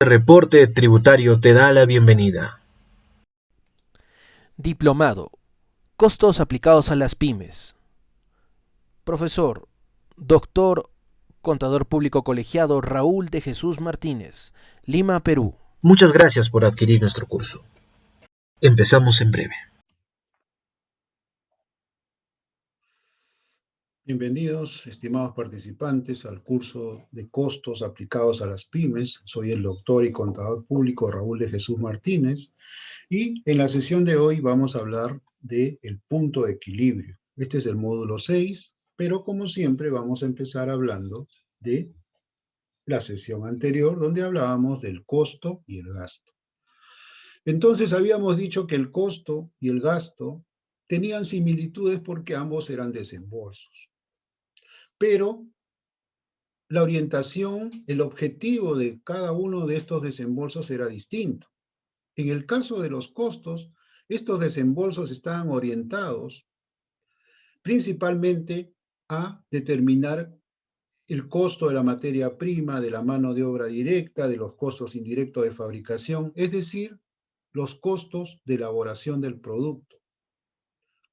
El reporte tributario te da la bienvenida. Diplomado. Costos aplicados a las pymes. Profesor, doctor, contador público colegiado Raúl de Jesús Martínez, Lima, Perú. Muchas gracias por adquirir nuestro curso. Empezamos en breve. Bienvenidos, estimados participantes, al curso de costos aplicados a las pymes. Soy el doctor y contador público Raúl de Jesús Martínez y en la sesión de hoy vamos a hablar del punto de equilibrio. Este es el módulo 6, pero como siempre vamos a empezar hablando de la sesión anterior donde hablábamos del costo y el gasto. Entonces habíamos dicho que el costo y el gasto tenían similitudes porque ambos eran desembolsos. Pero la orientación, el objetivo de cada uno de estos desembolsos era distinto. En el caso de los costos, estos desembolsos estaban orientados principalmente a determinar el costo de la materia prima, de la mano de obra directa, de los costos indirectos de fabricación, es decir, los costos de elaboración del producto.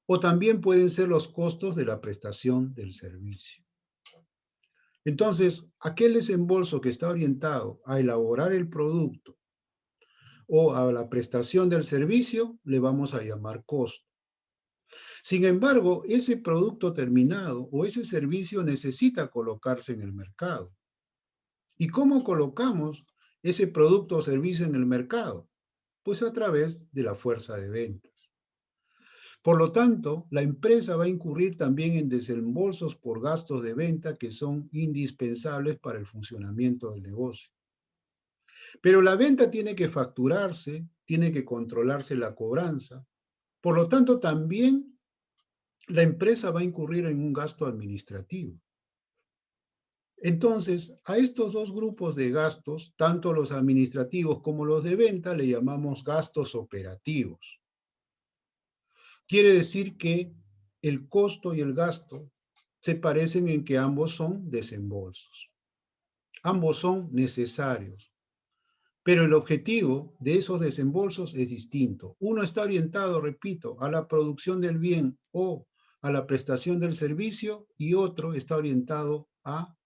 O también pueden ser los costos de la prestación del servicio. Entonces, aquel desembolso que está orientado a elaborar el producto o a la prestación del servicio, le vamos a llamar costo. Sin embargo, ese producto terminado o ese servicio necesita colocarse en el mercado. ¿Y cómo colocamos ese producto o servicio en el mercado? Pues a través de la fuerza de ventas. Por lo tanto, la empresa va a incurrir también en desembolsos por gastos de venta que son indispensables para el funcionamiento del negocio. Pero la venta tiene que facturarse, tiene que controlarse la cobranza. Por lo tanto, también la empresa va a incurrir en un gasto administrativo. Entonces, a estos dos grupos de gastos, tanto los administrativos como los de venta, le llamamos gastos operativos. Quiere decir que el costo y el gasto se parecen en que ambos son desembolsos. Ambos son necesarios. Pero el objetivo de esos desembolsos es distinto. Uno está orientado, repito, a la producción del bien o a la prestación del servicio y otro está orientado a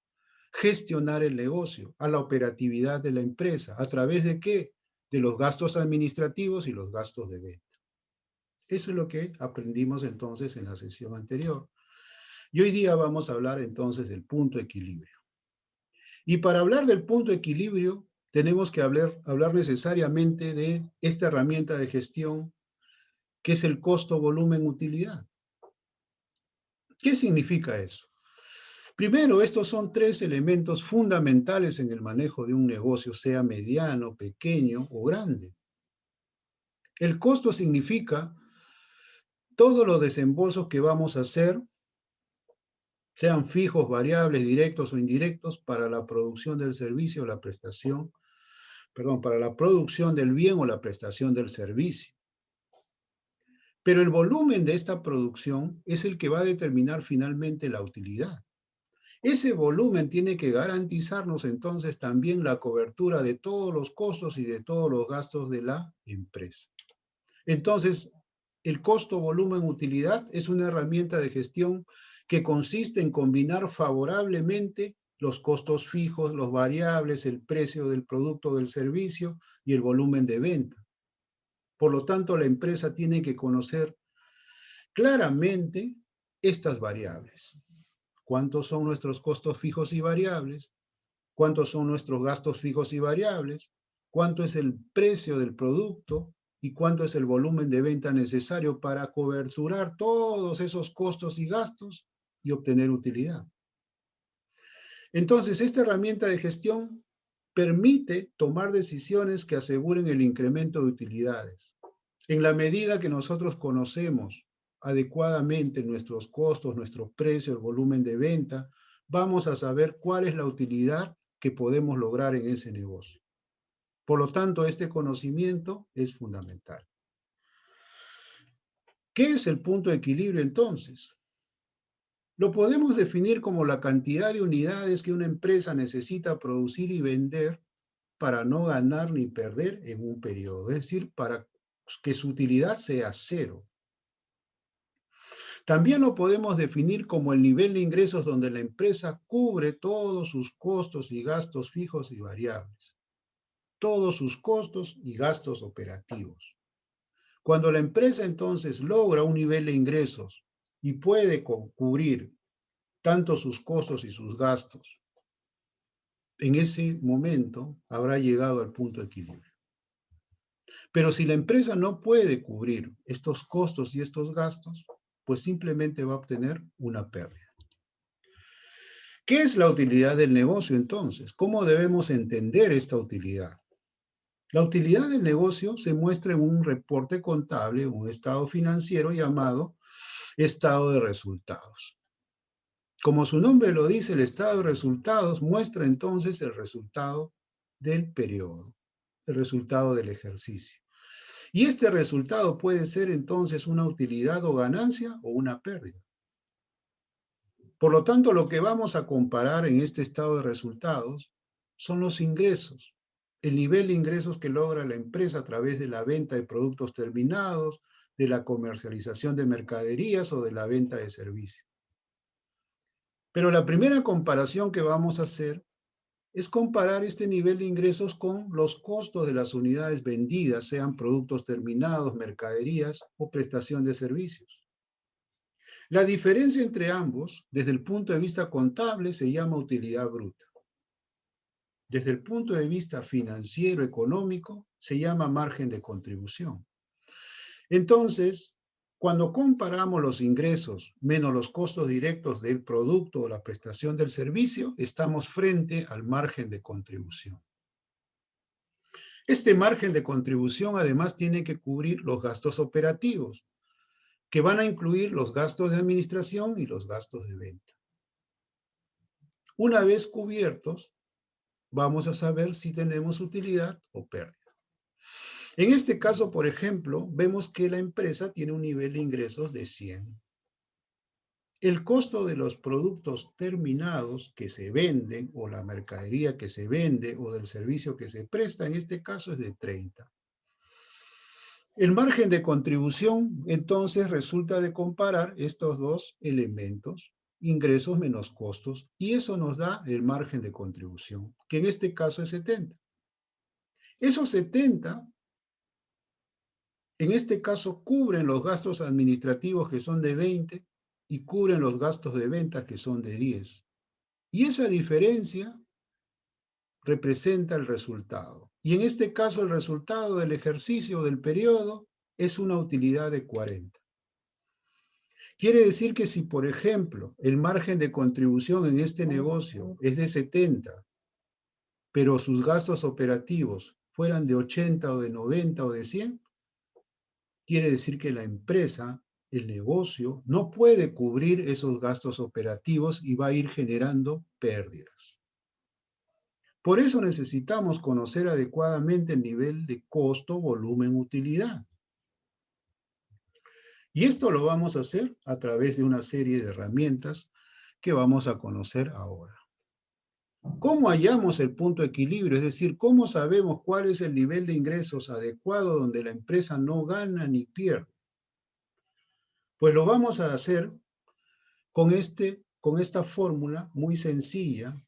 gestionar el negocio, a la operatividad de la empresa. ¿A través de qué? De los gastos administrativos y los gastos de venta. Eso es lo que aprendimos entonces en la sesión anterior. Y hoy día vamos a hablar entonces del punto de equilibrio. Y para hablar del punto de equilibrio, tenemos que hablar necesariamente de esta herramienta de gestión que es el costo, volumen, utilidad. ¿Qué significa eso? Primero, estos son tres elementos fundamentales en el manejo de un negocio, sea mediano, pequeño o grande. El costo significa todos los desembolsos que vamos a hacer, sean fijos, variables, directos o indirectos, para la producción del servicio o la prestación, para la producción del bien o la prestación del servicio. Pero el volumen de esta producción es el que va a determinar finalmente la utilidad. Ese volumen tiene que garantizarnos entonces también la cobertura de todos los costos y de todos los gastos de la empresa. Entonces, el costo, volumen, utilidad es una herramienta de gestión que consiste en combinar favorablemente los costos fijos, los variables, el precio del producto o del servicio y el volumen de venta. Por lo tanto, la empresa tiene que conocer claramente estas variables. ¿Cuántos son nuestros costos fijos y variables? ¿Cuántos son nuestros gastos fijos y variables? ¿Cuánto es el precio del producto? ¿Y cuánto es el volumen de venta necesario para coberturar todos esos costos y gastos y obtener utilidad? Entonces, esta herramienta de gestión permite tomar decisiones que aseguren el incremento de utilidades. En la medida que nosotros conocemos adecuadamente nuestros costos, nuestros precios, el volumen de venta, vamos a saber cuál es la utilidad que podemos lograr en ese negocio. Por lo tanto, este conocimiento es fundamental. ¿Qué es el punto de equilibrio entonces? Lo podemos definir como la cantidad de unidades que una empresa necesita producir y vender para no ganar ni perder en un periodo, es decir, para que su utilidad sea cero. También lo podemos definir como el nivel de ingresos donde la empresa cubre todos sus costos y gastos fijos y variables, todos sus costos y gastos operativos. Cuando la empresa entonces logra un nivel de ingresos y puede cubrir tanto sus costos y sus gastos, en ese momento habrá llegado al punto de equilibrio. Pero si la empresa no puede cubrir estos costos y estos gastos, pues simplemente va a obtener una pérdida. ¿Qué es la utilidad del negocio entonces? ¿Cómo debemos entender esta utilidad? La utilidad del negocio se muestra en un reporte contable, un estado financiero llamado estado de resultados. Como su nombre lo dice, el estado de resultados muestra entonces el resultado del periodo, el resultado del ejercicio. Y este resultado puede ser entonces una utilidad o ganancia o una pérdida. Por lo tanto, lo que vamos a comparar en este estado de resultados son los ingresos, el nivel de ingresos que logra la empresa a través de la venta de productos terminados, de la comercialización de mercaderías o de la venta de servicios. Pero la primera comparación que vamos a hacer es comparar este nivel de ingresos con los costos de las unidades vendidas, sean productos terminados, mercaderías o prestación de servicios. La diferencia entre ambos, desde el punto de vista contable, se llama utilidad bruta. Desde el punto de vista financiero, económico, se llama margen de contribución. Entonces, cuando comparamos los ingresos menos los costos directos del producto o la prestación del servicio, estamos frente al margen de contribución. Este margen de contribución además tiene que cubrir los gastos operativos, que van a incluir los gastos de administración y los gastos de venta. Una vez cubiertos, vamos a saber si tenemos utilidad o pérdida. En este caso, por ejemplo, vemos que la empresa tiene un nivel de ingresos de 100. El costo de los productos terminados que se venden, o la mercadería que se vende, o del servicio que se presta, en este caso es de 30. El margen de contribución, entonces, resulta de comparar estos dos elementos, ingresos menos costos, y eso nos da el margen de contribución, que en este caso es 70. Esos 70, en este caso, cubren los gastos administrativos que son de 20 y cubren los gastos de ventas que son de 10. Y esa diferencia representa el resultado. Y en este caso, el resultado del ejercicio del periodo es una utilidad de 40. Quiere decir que si, por ejemplo, el margen de contribución en este negocio es de 70, pero sus gastos operativos fueran de 80 o de 90 o de 100, quiere decir que la empresa, el negocio, no puede cubrir esos gastos operativos y va a ir generando pérdidas. Por eso necesitamos conocer adecuadamente el nivel de costo, volumen, utilidad. Y esto lo vamos a hacer a través de una serie de herramientas que vamos a conocer ahora. ¿Cómo hallamos el punto de equilibrio? Es decir, ¿cómo sabemos cuál es el nivel de ingresos adecuado donde la empresa no gana ni pierde? Pues lo vamos a hacer con esta fórmula muy sencilla.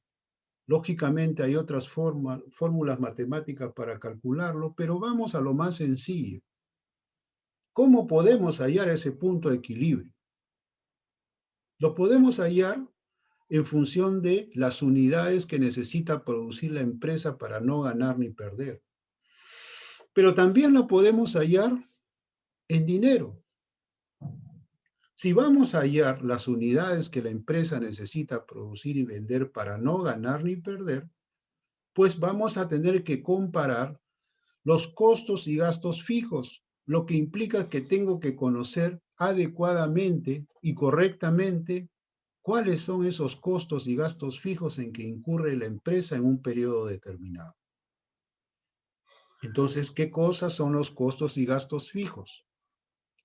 Lógicamente hay otras fórmulas matemáticas para calcularlo, pero vamos a lo más sencillo. ¿Cómo podemos hallar ese punto de equilibrio? Lo podemos hallar en función de las unidades que necesita producir la empresa para no ganar ni perder. Pero también lo podemos hallar en dinero. Si vamos a hallar las unidades que la empresa necesita producir y vender para no ganar ni perder, pues vamos a tener que comparar los costos y gastos fijos, lo que implica que tengo que conocer adecuadamente y correctamente cuáles son esos costos y gastos fijos en que incurre la empresa en un periodo determinado. Entonces, ¿qué cosas son los costos y gastos fijos?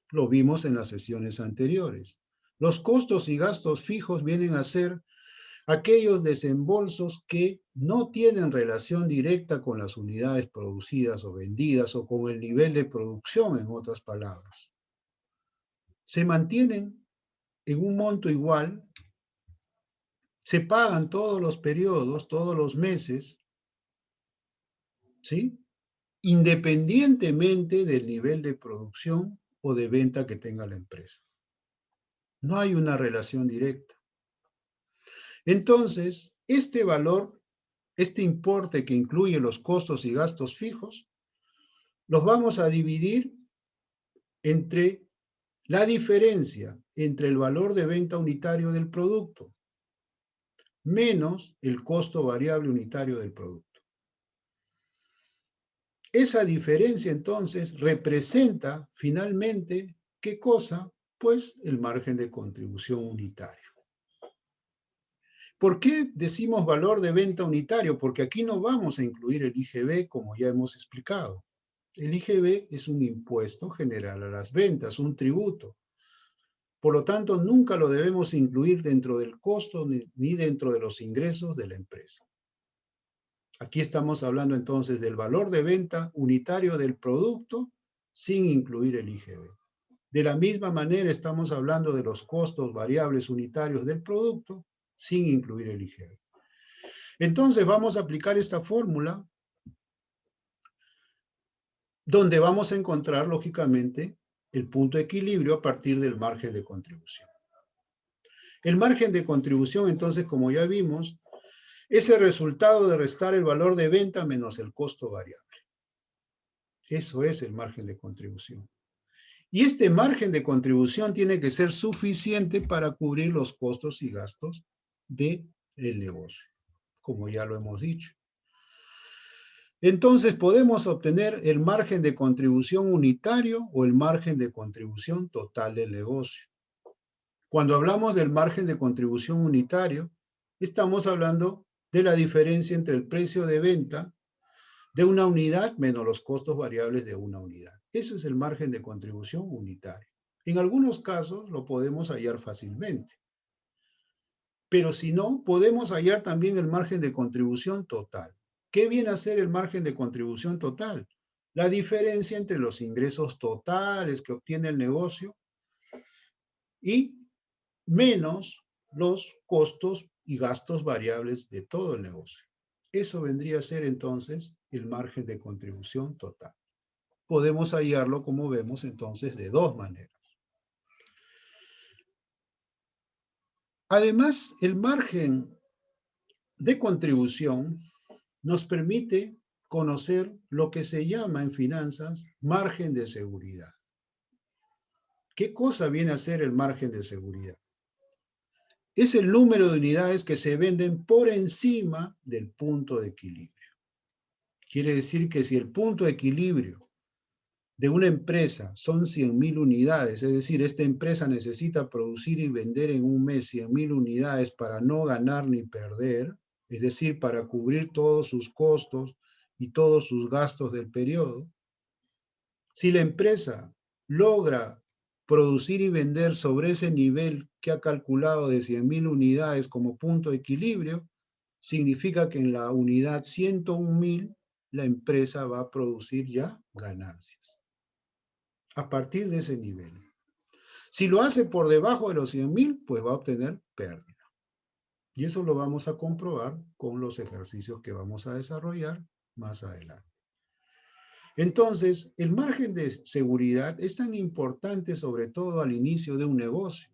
Lo vimos en las sesiones anteriores. Los costos y gastos fijos vienen a ser aquellos desembolsos que no tienen relación directa con las unidades producidas o vendidas o con el nivel de producción, en otras palabras. Se mantienen en un monto igual, se pagan todos los periodos, todos los meses, ¿sí? Independientemente del nivel de producción o de venta que tenga la empresa. No hay una relación directa. Entonces, este valor, este importe que incluye los costos y gastos fijos, los vamos a dividir entre la diferencia entre el valor de venta unitario del producto menos el costo variable unitario del producto. Esa diferencia entonces representa finalmente, ¿qué cosa? Pues el margen de contribución unitario. ¿Por qué decimos valor de venta unitario? Porque aquí no vamos a incluir el IGB, como ya hemos explicado. El IGB es un impuesto general a las ventas, un tributo. Por lo tanto, nunca lo debemos incluir dentro del costo ni dentro de los ingresos de la empresa. Aquí estamos hablando entonces del valor de venta unitario del producto sin incluir el IGB. De la misma manera estamos hablando de los costos variables unitarios del producto sin incluir el IGB. Entonces vamos a aplicar esta fórmula donde vamos a encontrar lógicamente el punto de equilibrio a partir del margen de contribución. El margen de contribución entonces, como ya vimos, es el resultado de restar el valor de venta menos el costo variable. Eso es el margen de contribución. Y este margen de contribución tiene que ser suficiente para cubrir los costos y gastos del negocio, como ya lo hemos dicho. Entonces podemos obtener el margen de contribución unitario o el margen de contribución total del negocio. Cuando hablamos del margen de contribución unitario, estamos hablando de la diferencia entre el precio de venta de una unidad menos los costos variables de una unidad. Eso es el margen de contribución unitario. En algunos casos lo podemos hallar fácilmente. Pero si no, podemos hallar también el margen de contribución total. ¿Qué viene a ser el margen de contribución total? La diferencia entre los ingresos totales que obtiene el negocio y menos los costos y gastos variables de todo el negocio. Eso vendría a ser entonces el margen de contribución total. Podemos hallarlo, como vemos, entonces de dos maneras. Además, el margen de contribución nos permite conocer lo que se llama en finanzas margen de seguridad. ¿Qué cosa viene a ser el margen de seguridad? Es el número de unidades que se venden por encima del punto de equilibrio. Quiere decir que si el punto de equilibrio de una empresa son 100.000 unidades, es decir, esta empresa necesita producir y vender en un mes 100.000 unidades para no ganar ni perder, es decir, para cubrir todos sus costos y todos sus gastos del periodo. Si la empresa logra producir y vender sobre ese nivel que ha calculado de 100.000 unidades como punto de equilibrio, significa que en la unidad 101.000 la empresa va a producir ya ganancias. A partir de ese nivel. Si lo hace por debajo de los 100.000, pues va a obtener pérdida. Y eso lo vamos a comprobar con los ejercicios que vamos a desarrollar más adelante. Entonces, el margen de seguridad es tan importante sobre todo al inicio de un negocio.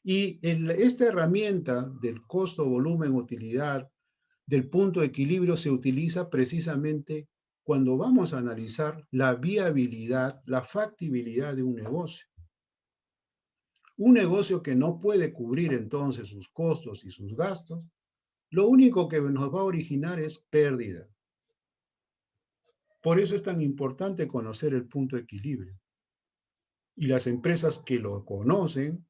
Y esta herramienta del costo, volumen, utilidad, del punto de equilibrio se utiliza precisamente cuando vamos a analizar la viabilidad, la factibilidad de un negocio. Un negocio que no puede cubrir entonces sus costos y sus gastos, lo único que nos va a originar es pérdida. Por eso es tan importante conocer el punto de equilibrio. Y las empresas que lo conocen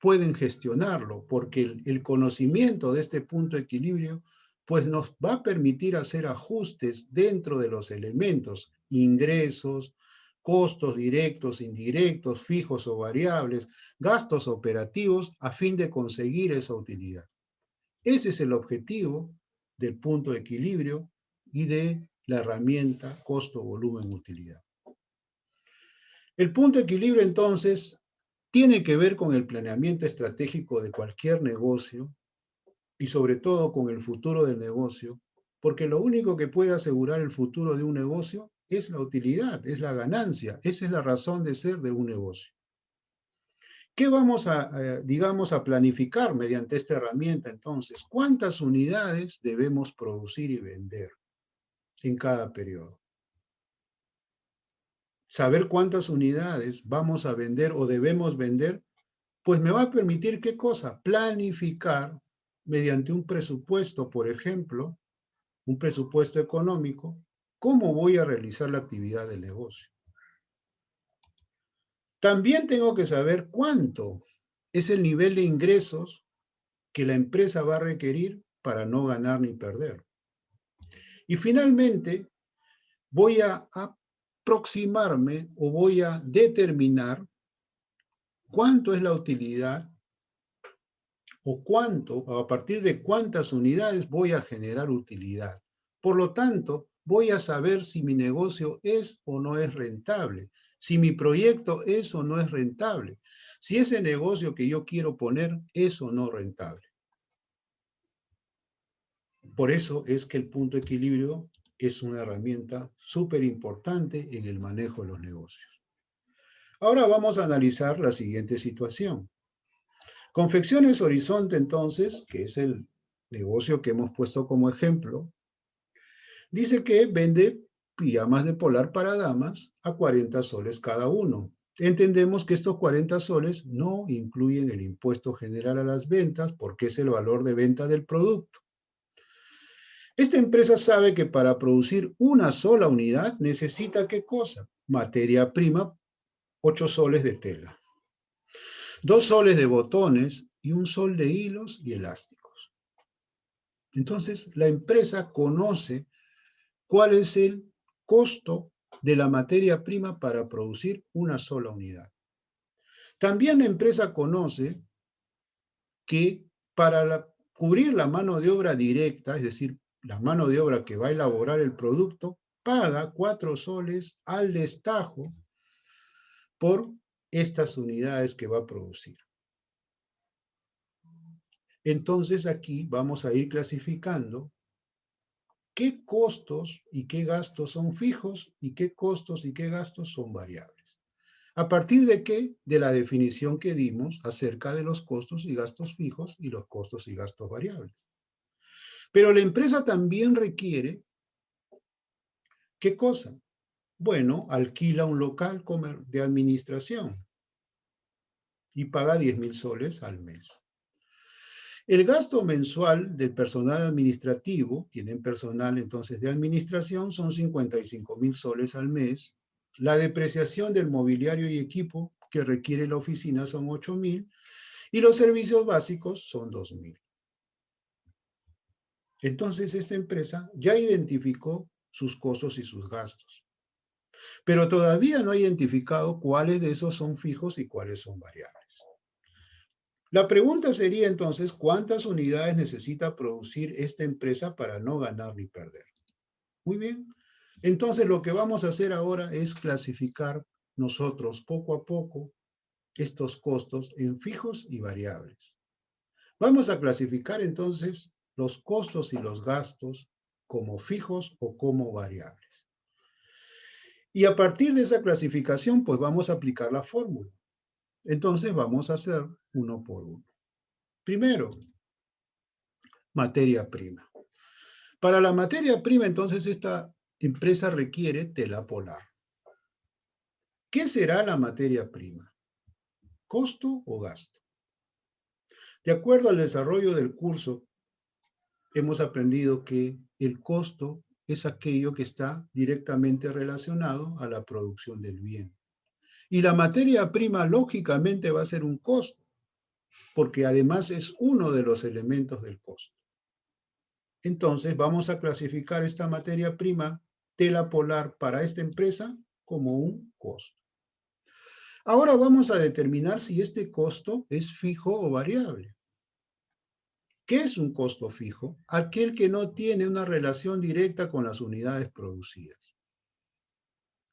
pueden gestionarlo, porque el conocimiento de este punto de equilibrio pues nos va a permitir hacer ajustes dentro de los elementos, ingresos, costos directos, indirectos, fijos o variables, gastos operativos a fin de conseguir esa utilidad. Ese es el objetivo del punto de equilibrio y de la herramienta costo-volumen-utilidad. El punto de equilibrio, entonces, tiene que ver con el planeamiento estratégico de cualquier negocio y sobre todo con el futuro del negocio, porque lo único que puede asegurar el futuro de un negocio es la utilidad, es la ganancia, esa es la razón de ser de un negocio. ¿Qué vamos digamos, a planificar mediante esta herramienta entonces? ¿Cuántas unidades debemos producir y vender en cada periodo? Saber cuántas unidades vamos a vender o debemos vender, pues me va a permitir, ¿qué cosa? Planificar mediante un presupuesto, por ejemplo, un presupuesto económico, cómo voy a realizar la actividad del negocio. También tengo que saber cuánto es el nivel de ingresos que la empresa va a requerir para no ganar ni perder. Y finalmente, voy a aproximarme o voy a determinar cuánto es la utilidad o cuánto, a partir de cuántas unidades voy a generar utilidad. Por lo tanto, voy a saber si mi negocio es o no es rentable, si mi proyecto es o no es rentable, si ese negocio que yo quiero poner es o no rentable. Por eso es que el punto de equilibrio es una herramienta súper importante en el manejo de los negocios. Ahora vamos a analizar la siguiente situación. Confecciones Horizonte, entonces, que es el negocio que hemos puesto como ejemplo, dice que vende pijamas de polar para damas a 40 soles cada uno. Entendemos que estos 40 soles no incluyen el impuesto general a las ventas porque es el valor de venta del producto. Esta empresa sabe que para producir una sola unidad necesita ¿qué cosa? Materia prima, 8 soles de tela, 2 soles de botones y 1 sol de hilos y elásticos. Entonces, la empresa conoce cuál es el costo de la materia prima para producir una sola unidad. También la empresa conoce que para cubrir la mano de obra directa, es decir, la mano de obra que va a elaborar el producto, paga 4 soles al destajo por estas unidades que va a producir. Entonces aquí vamos a ir clasificando qué costos y qué gastos son fijos y qué costos y qué gastos son variables. ¿A partir de qué? De la definición que dimos acerca de los costos y gastos fijos y los costos y gastos variables. Pero la empresa también requiere, ¿qué cosa? Bueno, alquila un local de administración y paga 10.000 soles al mes. El gasto mensual del personal administrativo, tienen personal entonces de administración, son 55.000 soles al mes. La depreciación del mobiliario y equipo que requiere la oficina son 8.000 y los servicios básicos son 2.000. Entonces esta empresa ya identificó sus costos y sus gastos, pero todavía no ha identificado cuáles de esos son fijos y cuáles son variables. La pregunta sería entonces, ¿cuántas unidades necesita producir esta empresa para no ganar ni perder? Muy bien. Entonces lo que vamos a hacer ahora es clasificar nosotros poco a poco estos costos en fijos y variables. Vamos a clasificar entonces los costos y los gastos como fijos o como variables. Y a partir de esa clasificación, pues vamos a aplicar la fórmula. Entonces vamos a hacer uno por uno. Primero, materia prima. Para la materia prima, entonces, esta empresa requiere tela polar. ¿Qué será la materia prima? ¿Costo o gasto? De acuerdo al desarrollo del curso, hemos aprendido que el costo es aquello que está directamente relacionado a la producción del bien. Y la materia prima, lógicamente, va a ser un costo, porque además es uno de los elementos del costo. Entonces, vamos a clasificar esta materia prima, tela polar, para esta empresa como un costo. Ahora vamos a determinar si este costo es fijo o variable. ¿Qué es un costo fijo? Aquel que no tiene una relación directa con las unidades producidas.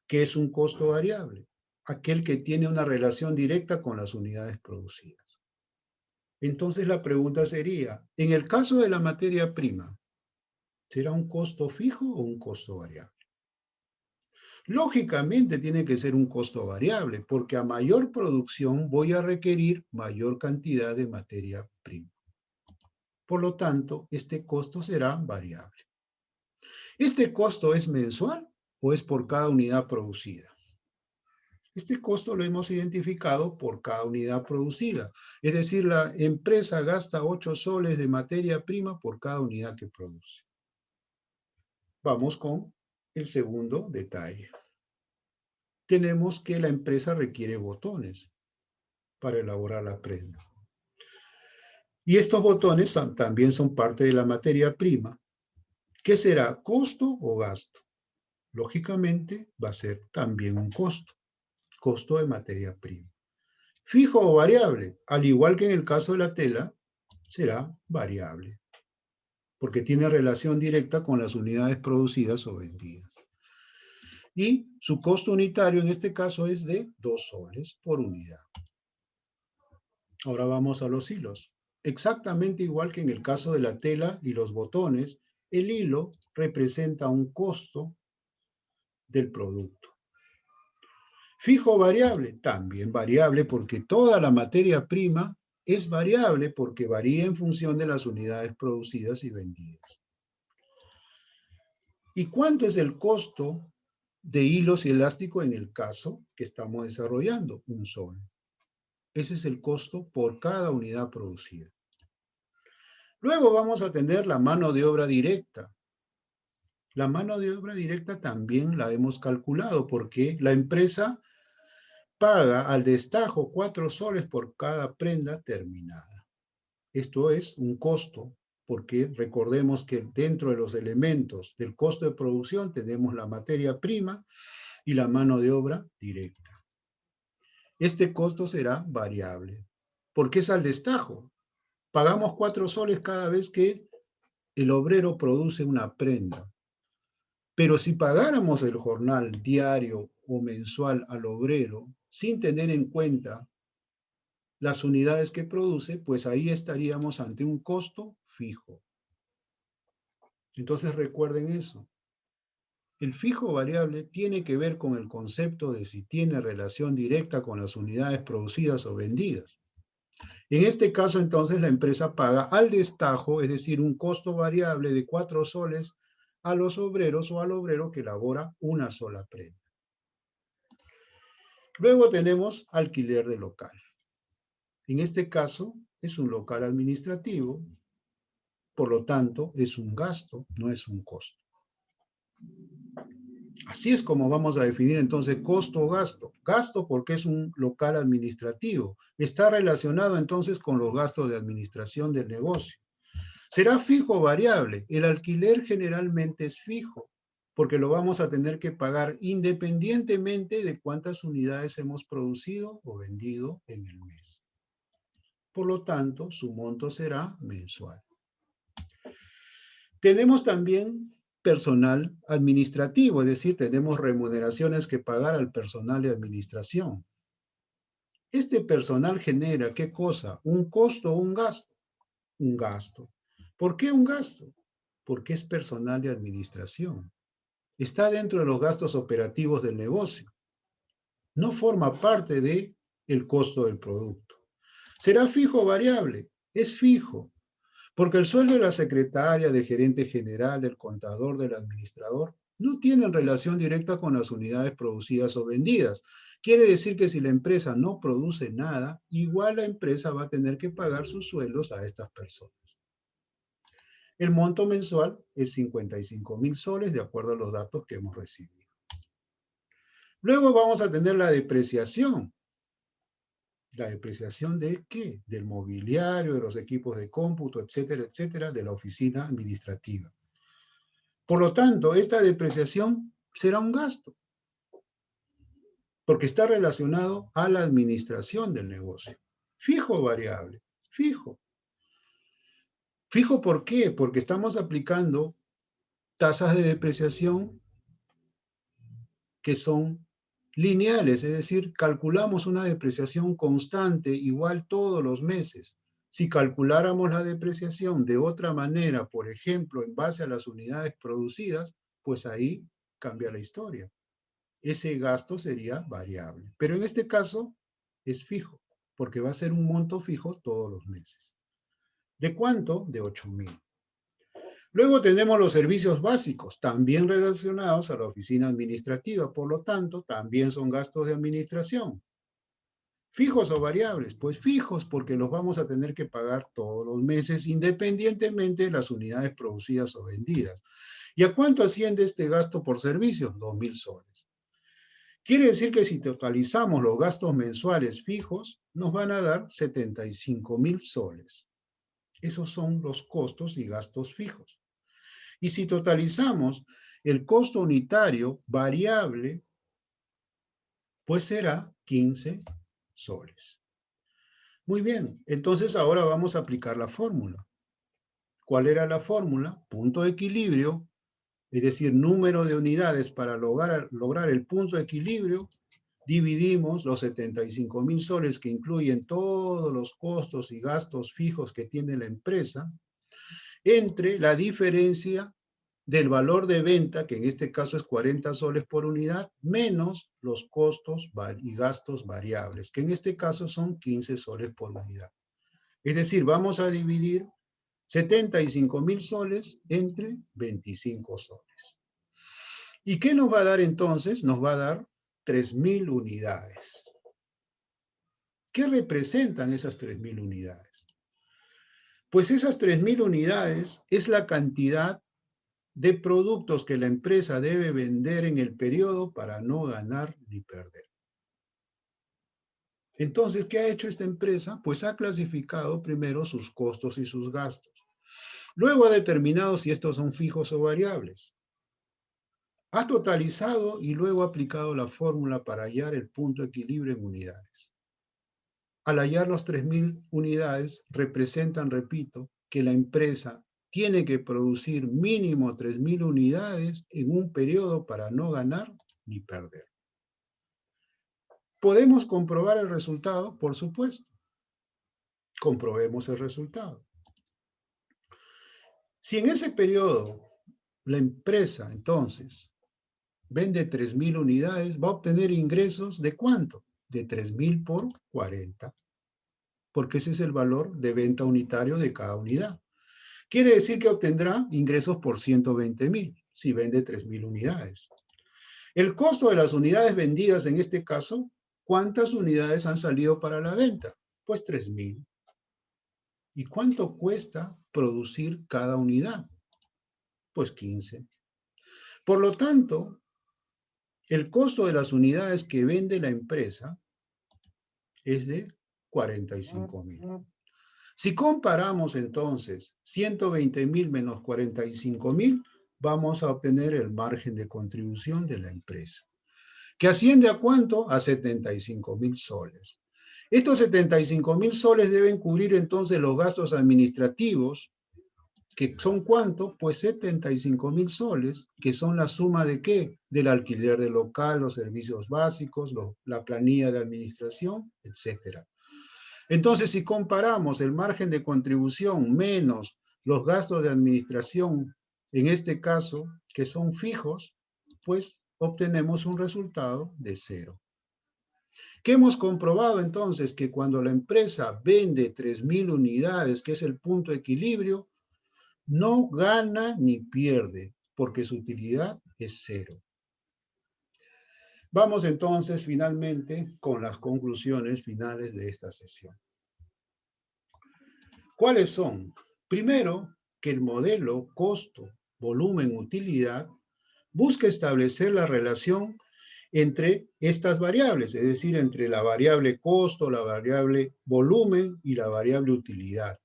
¿Qué es un costo variable? Aquel que tiene una relación directa con las unidades producidas. Entonces la pregunta sería, en el caso de la materia prima, ¿será un costo fijo o un costo variable? Lógicamente tiene que ser un costo variable, porque a mayor producción voy a requerir mayor cantidad de materia prima. Por lo tanto, este costo será variable. ¿Este costo es mensual o es por cada unidad producida? Este costo lo hemos identificado por cada unidad producida. Es decir, la empresa gasta 8 soles de materia prima por cada unidad que produce. Vamos con el segundo detalle. Tenemos que la empresa requiere botones para elaborar la prenda. Y estos botones también son parte de la materia prima. ¿Qué será? ¿Costo o gasto? Lógicamente va a ser también un costo. Costo de materia prima. Fijo o variable, al igual que en el caso de la tela, será variable, porque tiene relación directa con las unidades producidas o vendidas. Y su costo unitario en este caso es de 2 soles por unidad. Ahora vamos a los hilos. Exactamente igual que en el caso de la tela y los botones, el hilo representa un costo del producto. Fijo o variable, también variable porque toda la materia prima es variable porque varía en función de las unidades producidas y vendidas. ¿Y cuánto es el costo de hilos y elástico en el caso que estamos desarrollando? 1 sol. Ese es el costo por cada unidad producida. Luego vamos a tener la mano de obra directa. La mano de obra directa también la hemos calculado porque la empresa paga al destajo 4 soles por cada prenda terminada. Esto es un costo, porque recordemos que dentro de los elementos del costo de producción tenemos la materia prima y la mano de obra directa. Este costo será variable, porque es al destajo. Pagamos 4 soles cada vez que el obrero produce una prenda. Pero si pagáramos el jornal diario o mensual al obrero, sin tener en cuenta las unidades que produce, pues ahí estaríamos ante un costo fijo. Entonces recuerden eso. El fijo variable tiene que ver con el concepto de si tiene relación directa con las unidades producidas o vendidas. En este caso, entonces, la empresa paga al destajo, es decir, un costo variable de 4 soles a los obreros o al obrero que elabora una sola prenda. Luego tenemos alquiler de local. En este caso, es un local administrativo, por lo tanto, es un gasto, no es un costo. Así es como vamos a definir entonces costo o gasto. Gasto porque es un local administrativo. Está relacionado entonces con los gastos de administración del negocio. ¿Será fijo o variable? El alquiler generalmente es fijo, porque lo vamos a tener que pagar independientemente de cuántas unidades hemos producido o vendido en el mes. Por lo tanto, su monto será mensual. Tenemos también personal administrativo, es decir, tenemos remuneraciones que pagar al personal de administración. Este personal genera, ¿qué cosa? ¿Un costo o un gasto? Un gasto. ¿Por qué un gasto? Porque es personal de administración. Está dentro de los gastos operativos del negocio. No forma parte del costo del producto. ¿Será fijo o variable? Es fijo. Porque el sueldo de la secretaria, del gerente general, del contador, del administrador, no tienen relación directa con las unidades producidas o vendidas. Quiere decir que si la empresa no produce nada, igual la empresa va a tener que pagar sus sueldos a estas personas. El monto mensual es 55.000 soles de acuerdo a los datos que hemos recibido. Luego vamos a tener la depreciación. ¿La depreciación de qué? Del mobiliario, de los equipos de cómputo, etcétera, etcétera, de la oficina administrativa. Por lo tanto, esta depreciación será un gasto. porque está relacionado a la administración del negocio. Fijo o variable, fijo. Fijo, ¿por qué? Porque estamos aplicando tasas de depreciación que son lineales, es decir, calculamos una depreciación constante igual todos los meses. Si calculáramos la depreciación de otra manera, por ejemplo, en base a las unidades producidas, pues ahí cambia la historia. Ese gasto sería variable. Pero en este caso es fijo, porque va a ser un monto fijo todos los meses. ¿De cuánto? De 8.000. Luego tenemos los servicios básicos, también relacionados a la oficina administrativa, por lo tanto, también son gastos de administración. ¿Fijos o variables? Pues fijos, porque los vamos a tener que pagar todos los meses, independientemente de las unidades producidas o vendidas. ¿Y a cuánto asciende este gasto por servicios? 2.000 soles. Quiere decir que si totalizamos los gastos mensuales fijos, nos van a dar 75.000 soles. Esos son los costos y gastos fijos. Y si totalizamos el costo unitario variable, pues será 15 soles. Muy bien, entonces ahora vamos a aplicar la fórmula. ¿Cuál era la fórmula? Punto de equilibrio, es decir, número de unidades para lograr el punto de equilibrio. Dividimos los 75.000 soles que incluyen todos los costos y gastos fijos que tiene la empresa entre la diferencia del valor de venta, que en este caso es 40 soles por unidad, menos los costos y gastos variables, que en este caso son 15 soles por unidad. Es decir, vamos a dividir 75.000 soles entre 25 soles. ¿Y qué nos va a dar entonces? Nos va a dar 3.000 unidades. ¿Qué representan esas 3.000 unidades? Pues esas 3.000 unidades es la cantidad de productos que la empresa debe vender en el periodo para no ganar ni perder. Entonces, ¿qué ha hecho esta empresa? Pues ha clasificado primero sus costos y sus gastos. Luego ha determinado si estos son fijos o variables. Ha totalizado y luego ha aplicado la fórmula para hallar el punto de equilibrio en unidades. Al hallar los 3.000 unidades, representan, repito, que la empresa tiene que producir mínimo 3.000 unidades en un periodo para no ganar ni perder. ¿Podemos comprobar el resultado? Por supuesto. Comprobemos el resultado. Si en ese periodo la empresa, entonces, vende 3.000 unidades, va a obtener ingresos ¿de cuánto? De 3.000 por 40, porque ese es el valor de venta unitario de cada unidad. Quiere decir que obtendrá ingresos por 120.000 si vende 3.000 unidades. El costo de las unidades vendidas en este caso, ¿cuántas unidades han salido para la venta? Pues 3.000. ¿Y cuánto cuesta producir cada unidad? Pues 15. Por lo tanto, el costo de las unidades que vende la empresa es de 45.000. Si comparamos entonces 120.000 menos 45.000, vamos a obtener el margen de contribución de la empresa, que asciende ¿a cuánto? A 75.000 soles. Estos 75.000 soles deben cubrir entonces los gastos administrativos, que son ¿cuánto? Pues 75.000 soles, que son la suma ¿de qué? Del alquiler del local, los servicios básicos, la planilla de administración, etc. Entonces, si comparamos el margen de contribución menos los gastos de administración, en este caso, que son fijos, pues obtenemos un resultado de 0. ¿Qué hemos comprobado entonces? Que cuando la empresa vende 3.000 unidades, que es el punto de equilibrio, no gana ni pierde, porque su utilidad es 0. Vamos entonces finalmente con las conclusiones finales de esta sesión. ¿Cuáles son? Primero, que el modelo costo, volumen, utilidad busca establecer la relación entre estas variables, es decir, entre la variable costo, la variable volumen y la variable utilidad.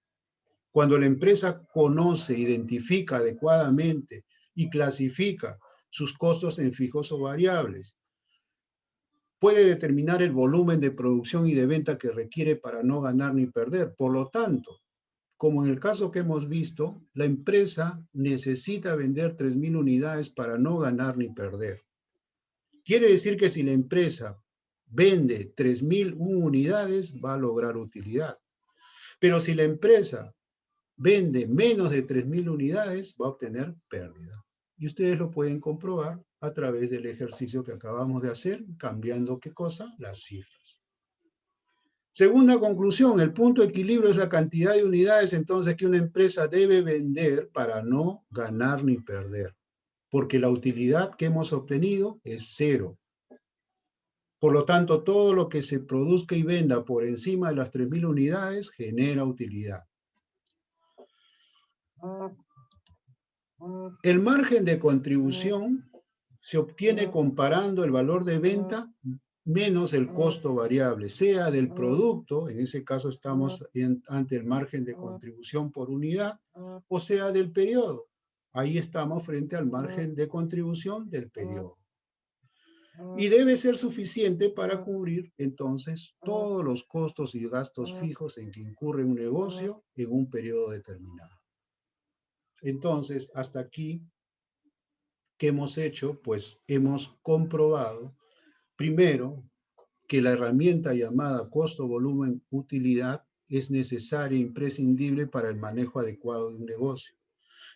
Cuando la empresa conoce, identifica adecuadamente y clasifica sus costos en fijos o variables, puede determinar el volumen de producción y de venta que requiere para no ganar ni perder. Por lo tanto, como en el caso que hemos visto, la empresa necesita vender 3.000 unidades para no ganar ni perder. Quiere decir que si la empresa vende 3.001 unidades, va a lograr utilidad. Pero si la empresa vende menos de 3.000 unidades, va a obtener pérdida. Y ustedes lo pueden comprobar a través del ejercicio que acabamos de hacer, cambiando, ¿qué cosa? Las cifras. Segunda conclusión, el punto de equilibrio es la cantidad de unidades entonces que una empresa debe vender para no ganar ni perder, porque la utilidad que hemos obtenido es cero. Por lo tanto, todo lo que se produzca y venda por encima de las 3.000 unidades genera utilidad. El margen de contribución se obtiene comparando el valor de venta menos el costo variable, sea del producto, en ese caso estamos ante el margen de contribución por unidad, o sea del periodo. Ahí estamos frente al margen de contribución del periodo. Y debe ser suficiente para cubrir entonces todos los costos y gastos fijos en que incurre un negocio en un periodo determinado. Entonces, hasta aquí, ¿qué hemos hecho? Pues hemos comprobado, primero, que la herramienta llamada costo, volumen, utilidad es necesaria e imprescindible para el manejo adecuado de un negocio.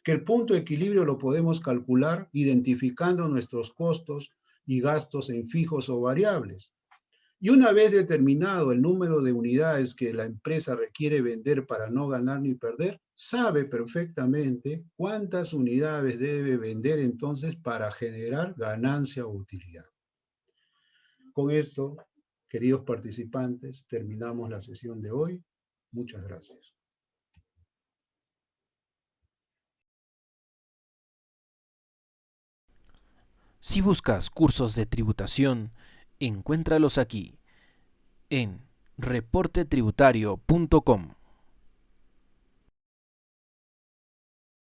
Que el punto de equilibrio lo podemos calcular identificando nuestros costos y gastos en fijos o variables. Y una vez determinado el número de unidades que la empresa requiere vender para no ganar ni perder, sabe perfectamente cuántas unidades debe vender entonces para generar ganancia o utilidad. Con esto, queridos participantes, terminamos la sesión de hoy. Muchas gracias. Si buscas cursos de tributación, encuéntralos aquí, en reportetributario.com.